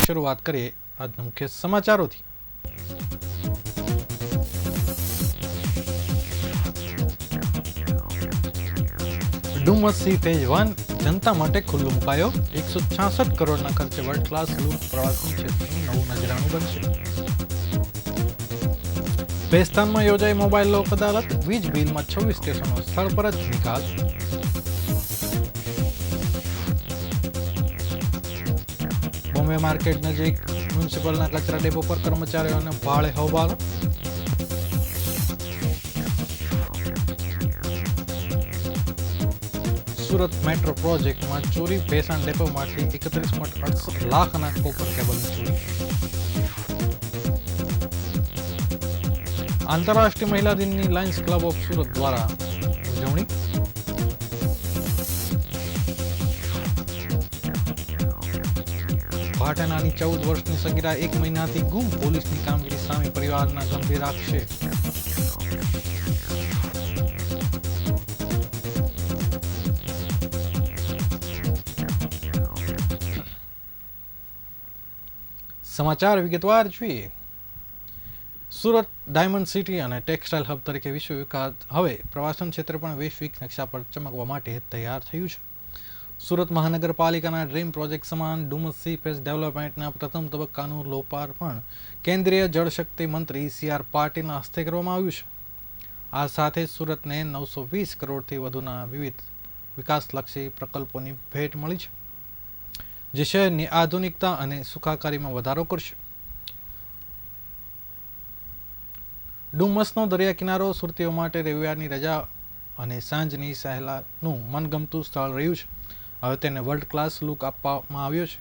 શરૂઆત કરીએ આજના મુખ્ય સમાચારોથી। ડુમસ સી ફેઝ 1 જનતા માટે ખુલ્લું મુકાયો। 166 કરોડના ખર્ચે વર્લ્ડ ક્લાસ લૂપ પ્રવાસન ક્ષેત્રનું નવું નજરાણું બનશે। ભેસ્તાનમાં યોજાઈ મોબાઈલ લોક અદાલત। વીજ બિલમાં 26 સ્ટેશનો સ્થળ પર જ નિકાલ। બોમ્બે માર્કેટ નજીક મ્યુનિસિપલના કચરા ડેપો પર કર્મચારીઓને ભાડે હોબાળો। સુરત મેટ્રો પ્રોજેક્ટમાં ચોરી। ભેસાણ ડેપોમાંથી 31.68 લાખના કોપર કેબલની ચોરી। આંતરરાષ્ટ્રીય મહિલા દિનની લાયન્સ ક્લબ ઓફ સુરત દ્વારા ઉજવણી। ભાટાનાની 14 વર્ષની સગીરા 1 મહિનાથી ગુમ। પોલીસની કામગીરી સામે પરિવારના ગંભીર આક્ષેપ। સમાચાર વિગતવાર જોઈએ। સુરત ડાયમંડ સિટી અને ટેક્સટાઇલ હબ તરીકે વિશ્વ વિખ્યાત હવે પ્રવાસન ક્ષેત્ર પણ વૈશ્વિક નકશા પર ચમકવા માટે તૈયાર થયું છે। સુરત મહાનગરપાલિકાના ડ્રીમ પ્રોજેક્ટ સમાન ડુમસ સી ફેઝ ડેવલપમેન્ટના પ્રથમ તબક્કાનું લોકાર્પણ કેન્દ્રીય જળશક્તિ મંત્રી CR પાટીલના હસ્તે કરવામાં આવ્યું છે। આ સાથે સુરતને 920 કરોડથી વધુના વિવિધ વિકાસલક્ષી પ્રકલ્પોની ભેટ મળી છે, જે શહેરની આધુનિકતા અને સુખાકારીમાં વધારો કરશે। ડુમસનો દરિયા કિનારો સુરતીઓ માટે રવિવારની રજા અને સાંજની સહેલાનું મનગમતું સ્થળ રહ્યું છે। હવે તેને વર્લ્ડ ક્લાસ લુક આપવામાં આવ્યો છે।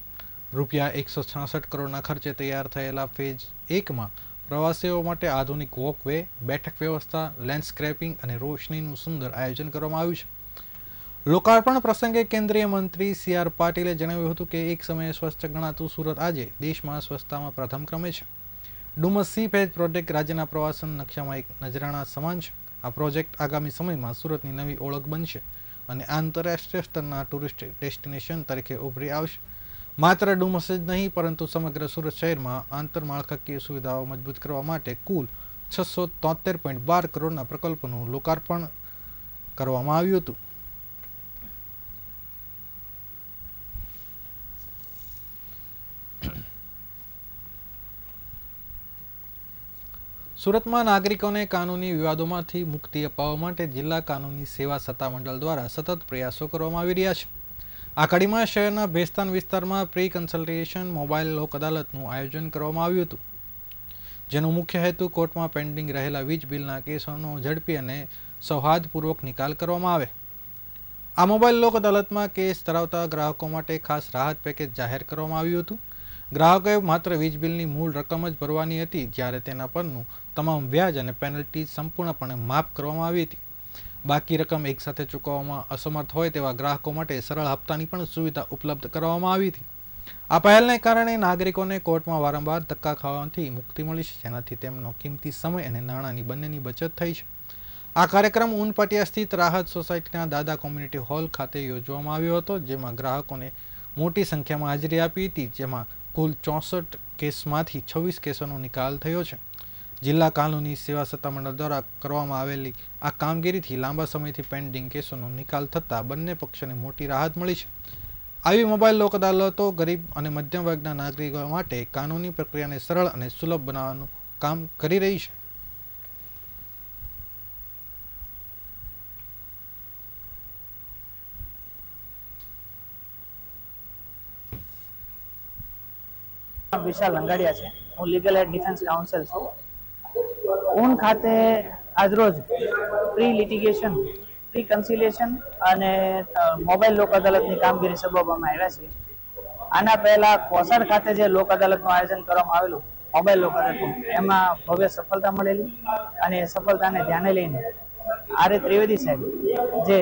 રૂપિયા 166 કરોડના ખર્ચે તૈયાર થયેલા ફેઝ 1માં પ્રવાસીઓ માટે આધુનિક વોકવે, બેઠક વ્યવસ્થા, લેન્ડસ્કેપિંગ અને રોશનીનું સુંદર આયોજન કરવામાં આવ્યું છે। લોકાર્પણ પ્રસંગે કેન્દ્રીય મંત્રી CR પાટીલે જણાવ્યું હતું કે એક સમયે સ્વચ્છ ગણાતું સુરત આજે દેશમાં સ્વચ્છતામાં પ્રથમ ક્રમે છે। ડુમસ સી ફેઝ પ્રોજેક્ટ રાજ્યના પ્રવાસન નકશામાં એક નજરાણા સમાન છે। આ પ્રોજેક્ટ આગામી સમયમાં સુરતની નવી ઓળખ બનશે અને આંતરરાષ્ટ્રીય સ્તરના ટુરિસ્ટ ડેસ્ટિનેશન તરીકે ઉભરી આવશે। માત્ર ડુમસ જ નહીં, પરંતુ સમગ્ર સુરત શહેરમાં આંતરમાળખાકીય સુવિધાઓ મજબૂત કરવા માટે કુલ 673.12 કરોડના પ્રકલ્પોનું લોકાર્પણ કરવામાં આવ્યું હતું। સુરતમાં નાગરિકોને કાનૂની વિવાદોમાંથી મુક્તિ અપાવવા માટે જિલ્લા કાનૂની સેવા સત્તામંડળ દ્વારા સતત પ્રયાસો કરવામાં આવી રહ્યા છે। આ કડીમાં શહેરના ભેસ્તાન વિસ્તારમાં પ્રી કન્સલ્ટેશન મોબાઈલ લોક અદાલતનું આયોજન કરવામાં આવ્યું હતું, જેનો મુખ્ય હેતુ કોર્ટમાં પેન્ડિંગ રહેલા વીજ બિલના કેસોનો ઝડપી અને સૌહાર્દપૂર્વક નિકાલ કરવામાં આવે। આ મોબાઈલ લોક અદાલતમાં કેસ ધરાવતા ગ્રાહકો માટે ખાસ રાહત પેકેજ જાહેર કરવામાં આવ્યું હતું। ગ્રાહકોએ માત્ર વીજ બિલની મૂળ રકમ જ ભરવાની હતી, જ્યારે તેના પરનું તમામ વ્યાજ અને પેનલ્ટી સંપૂર્ણપણે માફ કરવામાં આવી હતી। બાકી રકમ એકસાથે ચૂકવવામાં અસમર્થ હોય તેવા ગ્રાહકો માટે સરળ હપ્તાની પણ સુવિધા ઉપલબ્ધ કરવામાં આવી હતી। આ પહેલને કારણે નાગરિકોને કોર્ટમાં વારંવાર ધક્કા ખાવાથી મુક્તિ મળી છે, જેનાથી તેમનો કિંમતી સમય અને નાણાંની બંનેની બચત થઈ છે। આ કાર્યક્રમ ઉનપટિયા સ્થિત રાહત સોસાયટીના દાદા કોમ્યુનિટી હોલ ખાતે યોજવામાં આવ્યો હતો, જેમાં ગ્રાહકોને મોટી સંખ્યામાં હાજરી આપી હતી, જેમાં કુલ 64 કેસમાંથી 26 કેસોનો નિકાલ થયો છે। જિલ્લા કાનૂની સેવા સત્તામંડળ દ્વારા કરવામાં આવેલી આ કામગીરીથી લાંબા સમયથી પેન્ડિંગ કેસોનો નિકાલ થતાં બંને પક્ષોને મોટી રાહત મળી છે। આવી મોબાઈલ લોક અદાલતો ગરીબ અને મધ્યમ વર્ગના નાગરિકો માટે કાનૂની પ્રક્રિયાને સરળ અને સુલભ બનાવવાનું કામ કરી રહી છે। વિશાલ લંગાડિયા છે। હું લીગલ એડ ડિફેન્સ કાઉન્સિલ છું। ઊન ખાતે આજરોજ પ્રી લિટિગેશન, પ્રી કન્સિલિએશન અને મોબાઈલ લોક અદાલતની કામગીરી સંભાળવામાં આવ્યા છે। આના પહેલા કોસાડ ખાતે જે લોક અદાલતનું આયોજન કરવામાં આવેલું મોબાઈલ લોક અદાલતનું, એમાં ભવ્ય સફળતા મળેલી અને એ સફળતાને ધ્યાને લઈને RA ત્રિવેદી સાહેબ, જે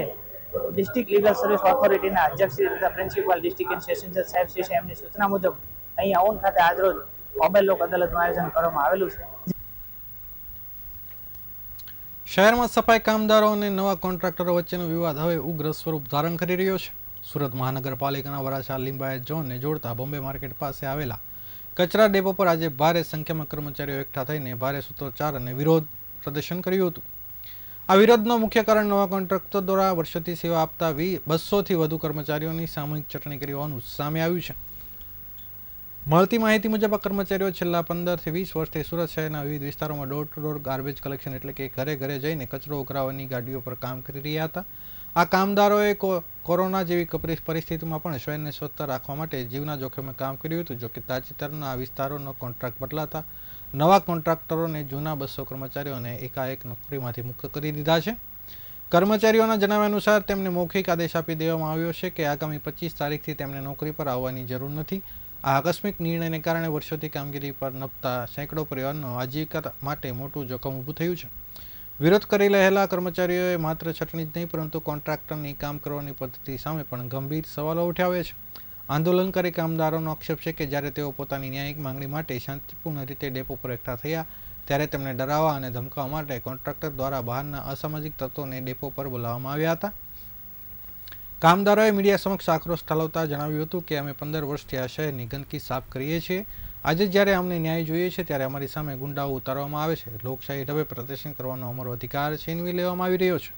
ડિસ્ટ્રિક્ટ લીગલ સર્વિસ ઓથોરિટીના અધ્યક્ષ તથા પ્રિન્સિપાલ ડિસ્ટ્રિક્ટ સેશન જજ સાહેબ શ્રી છે, એમની સૂચના મુજબ અહીંયા ઊન ખાતે આજરોજ મોબાઈલ લોક અદાલતનું આયોજન કરવામાં આવેલું છે। શહેરમાં સફાઈ કામદારો અને નવા કોન્ટ્રાક્ટરો વચ્ચેનો વિવાદ હવે ઉગ્ર સ્વરૂપ ધારણ કરી રહ્યો છે। સુરત મહાનગરપાલિકાના વરાછા લિંબાયત ઝોનને જોડતા બોમ્બે માર્કેટ પાસે આવેલા કચરા ડેપો પર આજે ભારે સંખ્યામાં કર્મચારીઓ એકઠા થઈને ભારે સૂત્રોચ્ચાર અને વિરોધ પ્રદર્શન કર્યું હતું. આ વિરોધનો મુખ્ય કારણ નવા કોન્ટ્રાક્ટર દ્વારા વર્ષોથી સેવા આપતા 200થી વધુ કર્મચારીઓની સામૂહિક ચટણી કરી હોવાનું સામે આવ્યું છે. મળતી માહિતી મુજબ આ કર્મચારીઓ છેલ્લા 15થી 20 વર્ષથી સુરત શહેરના વિવિધ વિસ્તારોમાં door to door garbage collection એટલે કે ઘરે ઘરે જઈને કચરો ઉઘરાવવાની ગાડીઓ પર કામ કરી રહ્યા હતા. આ કામદારોએ કોરોના જેવી પરિસ્થિતિમાં પણ શહેરને સ્વસ્થ રાખવા માટે જીવના જોખમે કામ કર્યું હતું. જોકે તાજેતરના આ વિસ્તારોનો કોન્ટ્રાક્ટ બદલાતા નવા કોન્ટ્રાક્ટરોને જૂના 200 કર્મચારીઓને એકાએક નોકરીમાંથી મુક્ત કરી દીધા છે. કર્મચારીઓના જણાવ્યા અનુસાર તેમને મૌખિક આદેશ આપી દેવામાં આવ્યો છે કે આગામી 25 તારીખથી તેમને નોકરી પર આવવાની જરૂર નથી. આ આકસ્મિક નિર્ણયને કારણે વર્ષોથી કામગીરી પર નપતા સેંકડો પરિવારનો આજીવિકા માટે મોટું જોખમ ઊભું થયું છે. વિરોધ કરી રહેલા કર્મચારીઓએ માત્ર છટણી જ નહીં પરંતુ કોન્ટ્રાક્ટરની કામ કરવાની પદ્ધતિ સામે પણ ગંભીર સવાલો ઉઠાવ્યા છે. આંદોલનકારી કામદારોનો આક્ષેપ છે કે જ્યારે તેઓ પોતાની ન્યાયિક માંગણી માટે શાંતિપૂર્ણ રીતે ડેપો પર એકઠા થયા ત્યારે તેમને ડરાવવા અને ધમકાવવા માટે કોન્ટ્રાક્ટર દ્વારા બહારના અસામાજિક તત્વોને ડેપો પર બોલાવવામાં આવ્યા હતા. કામદારોએ મીડિયા સમક્ષ આક્રોશ ઠાલવતા જણાવ્યું હતું કે અમે 15 વર્ષથી આ શહેરની ગંદકી સાફ કરીએ છીએ. આજે જ્યારે અમને ન્યાય જોઈએ છે ત્યારે અમારી સામે ગુંડાઓ ઉતારવામાં આવે છે. લોકશાહી ઢબે પ્રદર્શન કરવાનો અમારો અધિકાર છીનવી લેવામાં આવી રહ્યો છે.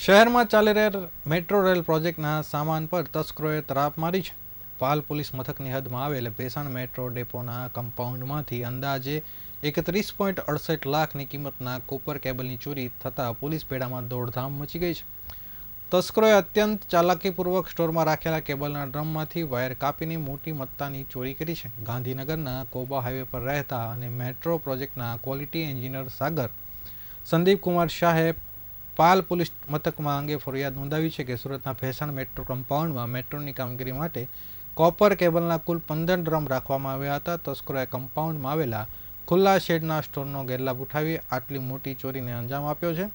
શહેરમાં ચાલી રહેલ મેટ્રો રેલ પ્રોજેક્ટના સામાન પર તસ્કરોએ તરાપ મારી છે. પાલ પોલીસ મથકની હદમાં આવેલ ભેસાણ મેટ્રો ડેપોના કમ્પાઉન્ડમાંથી અંદાજે 31.68 લાખની કિંમતના કોપર કેબલની ચોરી થતાં પોલીસ બેડામાં દોડધામ મચી ગઈ છે. તસ્કરોએ અત્યંત ચાલાકીપૂર્વક સ્ટોરમાં રાખેલા કેબલના ડ્રમમાંથી વાયર કાપીને મોટી મત્તાની ચોરી કરી છે. ગાંધીનગરના કોબા હાઈવે પર રહેતા અને મેટ્રો પ્રોજેક્ટના ક્વોલિટી એન્જિનિયર સાગર સંદીપ કુમાર શાહે પાલ પોલીસ મથકમાં અંગે ફરિયાદ નોંધાવી છે કે સુરતના ભેસાણ મેટ્રો કમ્પાઉન્ડમાં મેટ્રોની કામગીરી માટે કોપર કેબલના કુલ 15 ડ્રમ રાખવામાં આવ્યા હતા. તસ્કરોએ કમ્પાઉન્ડમાં આવેલા ખુલ્લા શેડના સ્ટોરનો ગેરલાભ ઉઠાવી આટલી મોટી ચોરીને અંજામ આપ્યો છે.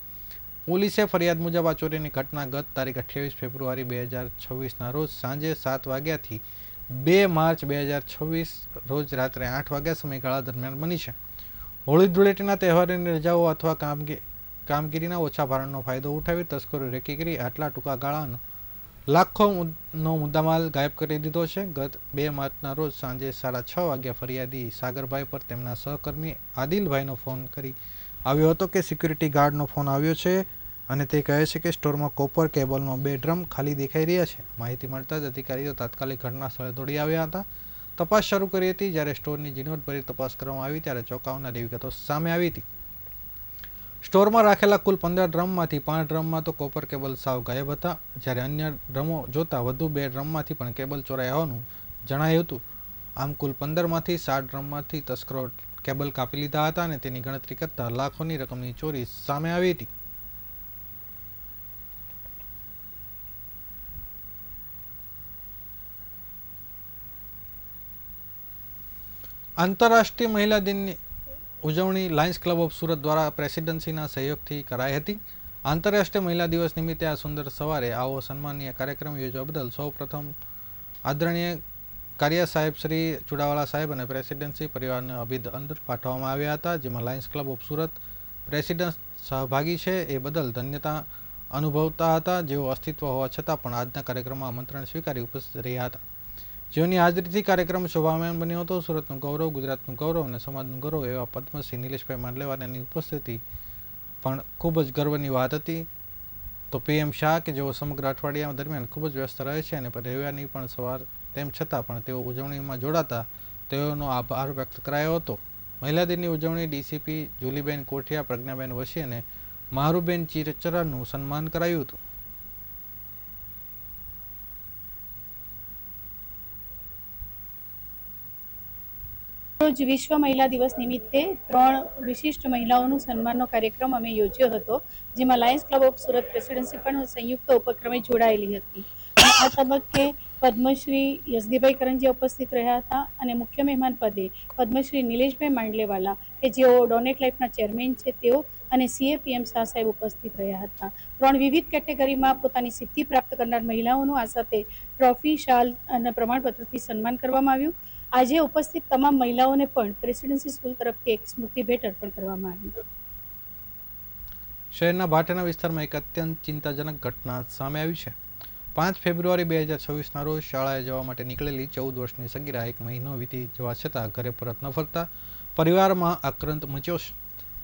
પોલીસે ફરિયાદ મુજબ આ ચોરીની ઘટના ગત તારીખ 28 ફેબ્રુઆરી 2026ના રોજ સાંજે 7 વાગ્યાથી 2 માર્ચ 2026 રોજ રાત્રે 8 વાગ્યા સમયગાળા દરમિયાન બની છે. હોળી ધૂળેટીના તહેવારોની રજાઓ અથવા કામગીરીના ઓછા ભારણનો ફાયદો ઉઠાવી તસ્કરોએ રેકી કરી આટલા ટૂંકા ગાળાનો લાખોનો મુદ્દામાલ ગાયબ કરી દીધો છે. ગત 2 માર્ચના રોજ સાંજે 6:30 વાગ્યા ફરિયાદી સાગરભાઈ પર તેમના સહકર્મી આદિલભાઈનો ફોન કરી આવ્યો હતો કે સિક્યુરિટી ગાર્ડનો ફોન આવ્યો છે અને તે કહે છે કે સ્ટોરમાં કોપર કેબલનો 2 ડ્રમ ખાલી દેખાઈ રહ્યા છે. માહિતી મળતા જ અધિકારીઓ તાત્કાલિક ઘટના સ્થળે દોડી આવ્યા હતા. તપાસ શરૂ કરી હતી. જ્યારે સ્ટોરની ઝીણવટભરી તપાસ કરવામાં આવી ત્યારે ચોંકાવનારી વિગતો સામે આવી હતી. સ્ટોરમાં રાખેલા કુલ 15 ડ્રમમાંથી 5 ડ્રમમાં તો કોપર કેબલ સાવ ગાયબ હતા. જ્યારે અન્ય ડ્રમો જોતા વધુ 2 ડ્રમમાંથી પણ કેબલ ચોરાયા હોવાનું જણાયું હતું. આમ કુલ 15માંથી 7 ડ્રમમાંથી તસ્કરો કેબલ કાપી લીધા હતા અને તેની ગણતરી કરતા લાખોની રકમની ચોરી સામે આવી હતી. આંતરરાષ્ટ્રીય મહિલા દિનની ઉજવણી લાયન્સ ક્લબ ઓફ સુરત દ્વારા પ્રેસિડેન્સીના સહયોગથી કરાઈ હતી. આંતરરાષ્ટ્રીય મહિલા દિવસ નિમિત્તે આ સુંદર સવારે આવો સન્માનીય કાર્યક્રમ યોજવા બદલ સૌપ્રથમ આદરણીય કાર્ય સાહેબ શ્રી ચુડાવાલા સાહેબ અને પ્રેસિડેન્સી પરિવારને અભિનંદન પાઠવવામાં આવ્યા હતા. જેમાં Lions club of Surat president સહભાગી છે એ બદલ ધન્યતા અનુભવતા હતા. જેઓ અસ્તિત્વ હોવા છતાં પણ આજના કાર્યક્રમમાં આમંત્રણ સ્વીકારી ઉપસ્થિત રહ્યા હતા. જેઓની હાજરીથી કાર્યક્રમ શોભાયમાન બન્યો હતો. સુરતનું ગૌરવ, ગુજરાતનું ગૌરવ અને સમાજનું ગૌરવ એવા પદ્મશ્રી નિલેશભાઈ માંડલેવાલાની ઉપસ્થિતિ પણ ખૂબ જ ગર્વની વાત હતી. તો PM શાહ કે જેઓ સમગ્ર અઠવાડિયા દરમિયાન ખૂબ જ વ્યસ્ત રહે છે અને રવિવારની પણ સવાર તેમ છતાં પણ તેઓ ઉજવણીમાં જોડાતા તેઓનો આભાર વ્યક્ત કરાયો હતો. મહિલા દિનની ઉજવણી DCP જુલીબેન કોઠિયા, પ્રજ્ઞાબેન વશી અને મારુબેન ચિરચરાનું સન્માન કરાયું હતું. રોજ વિશ્વ મહિલા દિવસ નિમિત્તે 3 વિશિષ્ટ મહિલાઓનું સન્માનનો કાર્યક્રમ અમે યોજ્યો હતો, જેમાં Lions club of Surat presidency પણ સંયુક્ત ઉપક્રમે જોડાયેલી હતી. આ તબક્કે પદ્મશ્રી યશદીભાઈ કરંજીયા ઉપસ્થિત રહ્યા હતા અને મુખ્ય મહેમાન પદે પદ્મશ્રી નિલેશભાઈ માંડલેવાલા કે જેઓ ડોનેટ લાઈફના ચેરમેન છે તેઓ અને CA PM શાહ સાહેબ ઉપસ્થિત રહ્યા હતા. 3 વિવિધ કેટેગરીમાં પોતાની સિદ્ધિ પ્રાપ્ત કરનાર મહિલાઓનું આ સાથે ટ્રોફી, શાલ અને પ્રમાણપત્રથી સન્માન કરવામાં આવ્યું. આજે ઉપસ્થિત તમામ મહિલાઓને પણ પ્રેસિડેન્સી સ્કૂલ તરફથી એક સ્મૃતિ ભેટ અર્પણ કરવામાં આવી. શહેરના ભાટેના વિસ્તારમાં એક અત્યંત ચિંતાજનક ઘટના સામે આવી છે. 5 ફેબ્રુઆરી 2026ના રોજ શાળાએ જવા માટે નીકળેલી 14 વર્ષની સગીરા 1 મહિનો વીતી જવા છતાં ઘરે પરત ન ફરતા પરિવારમાં આક્રંદ મચ્યો છે.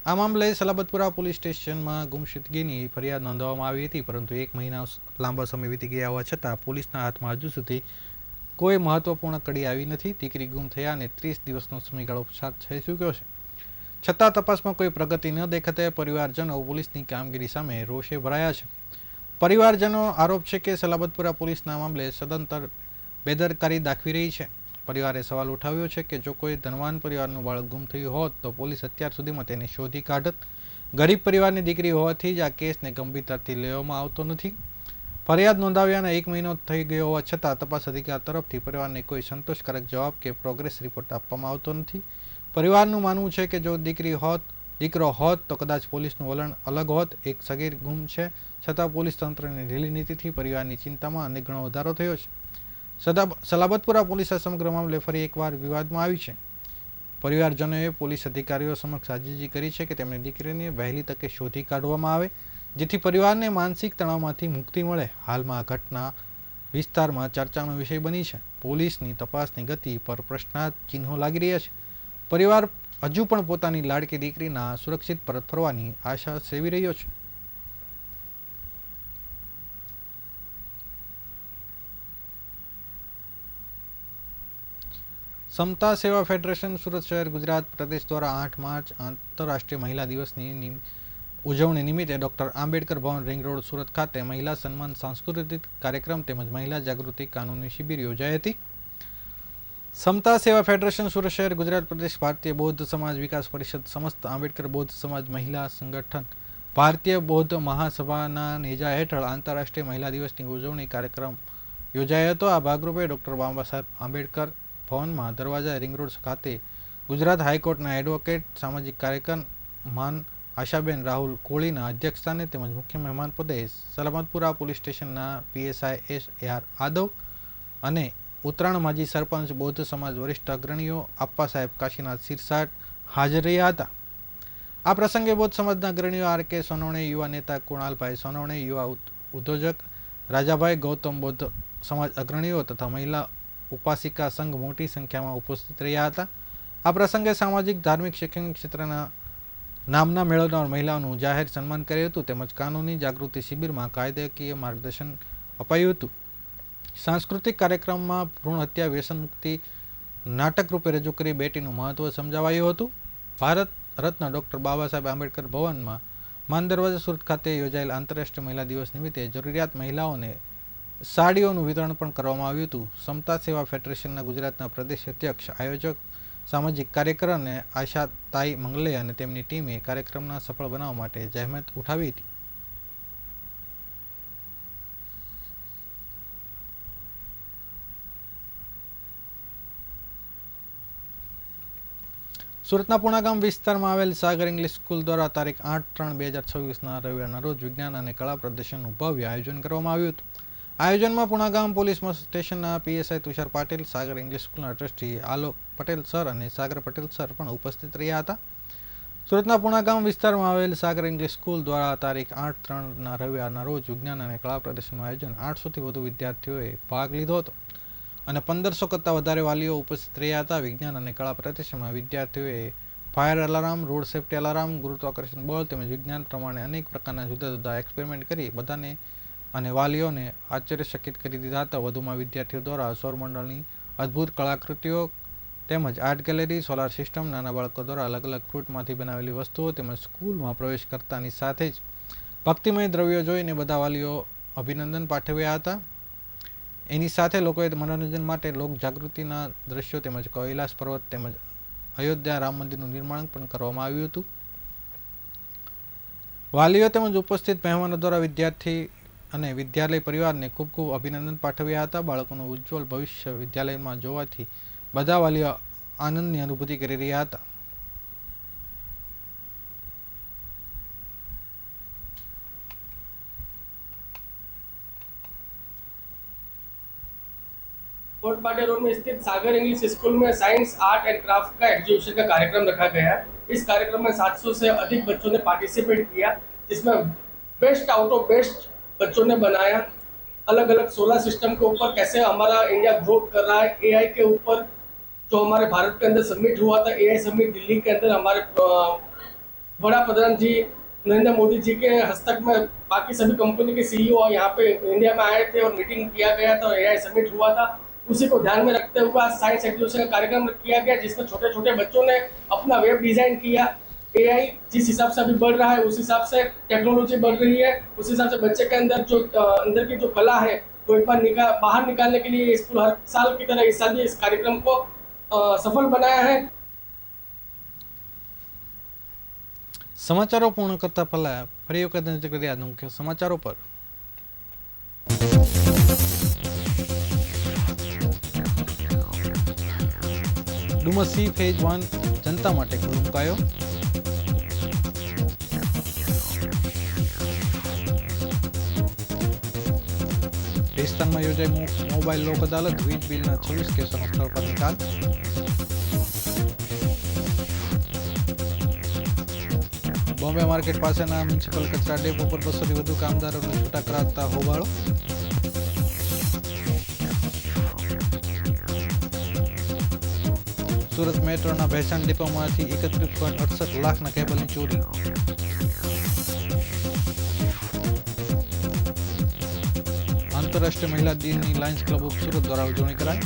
આ મામલે સલાબતપુરા પોલીસ સ્ટેશનમાં ગુમશુદગીની ફરિયાદ નોંધવામાં આવી હતી, પરંતુ 1 મહિના લાંબા સમય વીતી ગયા હોવા છતાં પોલીસના હાથમાં હજુ સુધી કોઈ મહત્વપૂર્ણ કડી આવી નથી. દીકરી ગુમ થયાને 30 દિવસનો સમયગાળો પસાર થઈ ચૂક્યો છે, છતાં તપાસમાં કોઈ પ્રગતિ ન દેખાતા પરિવારજનો પોલીસની કામગીરી સામે રોષે ભરાયા છે. પરિવારજનો આરોપ છે કે સલાબતપુરા પોલીસના મામલે સદંતર બેદરકારી દાખવી રહી છે. પરિવારે સવાલ ઉઠાવ્યો છે કે જો કોઈ ધનવાન પરિવારનું બાળક ગુમ થયું હોત તો પોલીસ અત્યાર સુધીમાં તેને શોધી કાઢત. ગરીબ પરિવારની દીકરી હોવાથી જ આ કેસને ગંભીરતાથી લેવામાં આવતો નથી. ફરિયાદ નોંધાવ્યાના 1 મહિનો થઈ ગયો હોવા છતાં તપાસ અધિકારી તરફથી પરિવારને કોઈ સંતોષકારક જવાબ કે પ્રોગ્રેસ રિપોર્ટ આપવામાં આવતો નથી. પરિવારનું માનવું છે કે જો દીકરો હોત તો કદાચ પોલીસનું વલણ અલગ હોત. એક સગીર ગુમ છે, છતાં પોલીસ તંત્રની ઢીલી નીતિથી પરિવારની ચિંતામાં અનેક ગણો વધારો થયો છે. સલાબતપુરા પોલીસ આ સમગ્ર મામલે ફરી એકવાર વિવાદમાં આવી છે. પરિવારજનોએ પોલીસ અધિકારીઓ સમક્ષ આજીજી કરી છે કે તેમની દીકરીને વહેલી તકે શોધી કાઢવામાં આવે, જેથી પરિવારને માનસિક તણાવમાંથી મુક્તિ મળે. હાલમાં આ ઘટના વિસ્તારમાં ચર્ચાનો વિષય બની છે. પોલીસની તપાસની ગતિ પર પ્રશ્નાર્થ ચિહ્નો લાગી રહ્યા છે. પરિવાર હજુ પણ પોતાની લાડકી દીકરીના સુરક્ષિત પરત ફરવાની આશા સેવી રહ્યો છે. સમતા સેવા ફેડરેશન સુરત શહેર ગુજરાત પ્રદેશ દ્વારા 8 માર્ચ આંતરરાષ્ટ્રીય મહિલા દિવસની ઉજવણી નિમિત્તે ડોક્ટર આંબેડકર ભવન રિંગ રોડ સુરત ખાતે મહિલા સન્માન સાંસ્કૃતિક કાર્યક્રમ તેમજ મહિલા જાગૃતિ કાનૂની શિબિર યોજાઈ હતી. સમતા સેવા ફેડરેશન સુરત શહેર ગુજરાત પ્રદેશ ભારતીય બૌદ્ધ સમાજ વિકાસ પરિષદ સમસ્ત આંબેડકર બૌદ્ધ સમાજ મહિલા સંગઠન ભારતીય બૌદ્ધ મહાસભાના નેજા હેઠળ આંતરરાષ્ટ્રીય મહિલા દિવસની ઉજવણી કાર્યક્રમ યોજાયો હતો. આ ભાગરૂપે ડોક્ટર બાબા સાહેબ આંબેડકર ભવનમાં દરવાજા રિંગ રોડ ખાતે ગુજરાત હાઈકોર્ટના એડવોકેટ સામાજિક કાર્યકર માન આશાબેન રાહુલ કોળીના અધ્યક્ષસ્થાને તેમજ મુખ્ય મહેમાન પદે સલામતપુરા પોલીસ સ્ટેશનના પીએસઆઈ એસ.આર. યાદવ અને ઉત્તરાણ માજી સરપંચ બૌદ્ધ સમાજ વરિષ્ઠ અગ્રણીઓ આપ્પા સાહેબ કાશીનાથ સિરસાટ હાજર રહ્યા હતા. આ પ્રસંગે બૌદ્ધ સમાજના અગ્રણીઓ આર.કે. સોનવણે, યુવા નેતા કુણાલભાઈ સોનવણે, યુવા ઉદ્યોજક રાજાભાઈ, ગૌતમ બૌદ્ધ સમાજ અગ્રણીઓ તથા મહિલા ઉપાસિકા સંઘ મોટી સંખ્યામાં ઉપસ્થિત રહ્યા હતા. આ પ્રસંગે સામાજિક, ધાર્મિક, શૈક્ષણિક ક્ષેત્રના નામના મેળવનાર મહિલાઓનું જાહેર સન્માન કર્યું હતું તેમજ કાનૂની જાગૃતિ શિબિરમાં કાયદાકીય માર્ગદર્શન અપાયું હતું. સાંસ્કૃતિક કાર્યક્રમમાં ભ્રૂણ હત્યા વ્યસન મુક્તિ નાટક રૂપે રજૂ કરી બેટીનું મહત્વ સમજાવાયું હતું. ભારત રત્ન ડોક્ટર બાબા સાહેબ આંબેડકર ભવનમાં માન દરવાજા સુરત ખાતે યોજાયેલ આંતરરાષ્ટ્રીય મહિલા દિવસ નિમિત્તે જરૂરિયાત મહિલાઓને સાડીઓનું વિતરણ પણ કરવામાં આવ્યું હતું. સમતા સેવા ફેડરેશનના ગુજરાતના પ્રદેશ અધ્યક્ષ, આયોજક, સામાજિક કાર્યકર અને આશાતાઈ મંગલે અને તેમની ટીમે કાર્યક્રમના સફળ બનાવવા માટે જહેમત ઉઠાવી હતી. સુરતના પુણાગામ વિસ્તારમાં આવેલ સાગર ઇંગ્લિશ સ્કૂલ દ્વારા તારીખ 8/3/2026ના રવિવારના રોજ વિજ્ઞાન અને કળા પ્રદર્શનનું ભવ્ય આયોજન કરવામાં આવ્યું હતું. આયોજનમાં પુણાગામ પોલીસ સ્ટેશનના પીએસઆઈ તુષાર પાટીલ, સાગર ઇંગ્લિશ સ્કૂલના ટ્રસ્ટી આલોક પટેલ સર અને સાગર પટેલ સર પણ ઉપસ્થિત રહ્યા હતા. સુરતના પુણાગામ વિસ્તારમાં આવેલ સાગર ઇંગ્લિશ સ્કૂલ દ્વારા તારીખ 8/3ના રવિવારના રોજ વિજ્ઞાન અને કળા પ્રદર્શનનું આયોજન 800થી વધુ વિદ્યાર્થીઓએ ભાગ લીધો હતો અને 1500 કરતાં વધારે વાલીઓ ઉપસ્થિત રહ્યા હતા. વિજ્ઞાન અને કળા પ્રદર્શનમાં વિદ્યાર્થીઓએ fire alarm, road safety alarm, ગુરુત્વાકર્ષણ બળ તેમજ વિજ્ઞાન પ્રમાણે અનેક પ્રકારના જુદા જુદા એક્સપેરિમેન્ટ કરી બધાને અને વાલીઓને આશ્ચર્યચકિત કરી દીધા હતા. વધુમાં વિદ્યાર્થીઓ દ્વારા સૌરમંડળની અદ્ભુત કળાકૃતિઓ તેમજ આર્ટ ગેલેરી, સોલાર સિસ્ટમ, નાના બાળકો દ્વારા અલગ અલગ ફ્રૂટમાંથી બનાવેલી વસ્તુઓ તેમજ સ્કૂલમાં પ્રવેશ કરતાની સાથે જ ભક્તિમય દ્રવ્યો જોઈને બધા વાલીઓ અભિનંદન પાઠવ્યા હતા. એની સાથે લોકોએ મનોરંજન માટે લોક જાગૃતિના દ્રશ્યો તેમજ કૈલાસ પર્વત તેમજ અયોધ્યા રામ મંદિરનું નિર્માણ પણ કરવામાં આવ્યું હતું. વાલીઓ તેમજ ઉપસ્થિત મહેમાનો દ્વારા વિદ્યાર્થી અને વિદ્યાલય પરિવારને ખૂબ ખૂબ અભિનંદન પાઠવ્યા હતા. બાળકોનું ઉજ્જવળ ભવિષ્ય વિદ્યાલયમાં જોવાથી બધા વાલીઓ આનંદની અનુભૂતિ કરી રહ્યા હતા. कोटपाटे रोड में स्थित सागर इंग्लिश स्कूल में साइंस आर्ट एंड क्राफ्ट का एग्जीबिशन का कार्यक्रम रखा गया है। इस कार्यक्रम में 700 से अधिक बच्चों ने पार्टिसिपेट किया, जिसमें बेस्ट आउट ऑफ बेस्ट बच्चों ने बनाया। अलग अलग सोलर सिस्टम के ऊपर कैसे हमारा इंडिया ग्रोथ कर रहा है, एआई के ऊपर जो हमारे भारत के अंदर सबमिट हुआ था, एआई सबमिट दिल्ली के अंदर हमारे बड़ा प्रधान जी नरेंद्र मोदी जी के हस्तक में बाकी सभी कंपनी के सीईओ यहाँ पे इंडिया में आए थे और मीटिंग किया गया था, एआई सबमिट हुआ था। उसी को ध्यान में रखते हुए आज साइंस एग्जीबिशन का कार्यक्रम किया गया, जिसमें छोटे छोटे बच्चों ने अपना वेब डिजाइन किया। एआई जिस हिसाब से अभी बढ़ रहा है, उस हिसाब से टेक्नोलॉजी बढ़ रही है, उस हिसाब से बच्चे के अंदर जो अंदर की जो कला है वो एक बार बाहर निकालने के लिए स्कूल हर साल की तरह इस साल भी इस कार्यक्रम को सफल बनाया है। સમાચારો પૂર્ણ કરતા પહેલા ફરી વખત નજર કરીએ આજના મુખ્ય સમાચારો પર। ડુમસી ફેઝ 1 જનતા માટે ખુલ્લું મુકાયો। ભેસ્તાનમાં યોજાઈ મોબાઈલ લોક અદાલત, વીજ બિલના 26 કેસોનો સ્થળ પર નિકાલ। બોમ્બે માર્કેટ પાસેના મ્યુનિસિપલ કચરા ડેપો પર 200થી વધુ કામદારોને છૂટા કરાતા હોબાળો। સુરત મેટ્રોના ભેસાણ ડેપોમાંથી 31.68 લાખના કેબલની ચોરી। આંતરરાષ્ટ્રીય મહિલા દિનની લાયન્સ ક્લબ ઓફ સુરત દ્વારા ઉજવણી કરાઈ।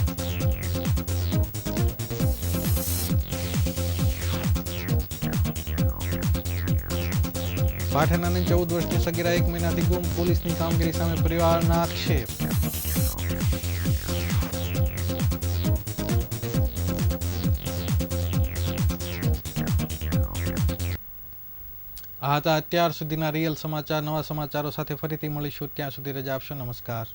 પાઠેનાની 14 વર્ષની સગીરા 1 મહિનાથી ગુમ, પોલીસની કામગીરી સામે પરિવારના આક્ષેપ। આ હતા અત્યાર સુધીના રિયલ સમાચાર। નવા સમાચારો સાથે ફરીથી મળીશું, ત્યાં સુધી રજા આપશો। નમસ્કાર।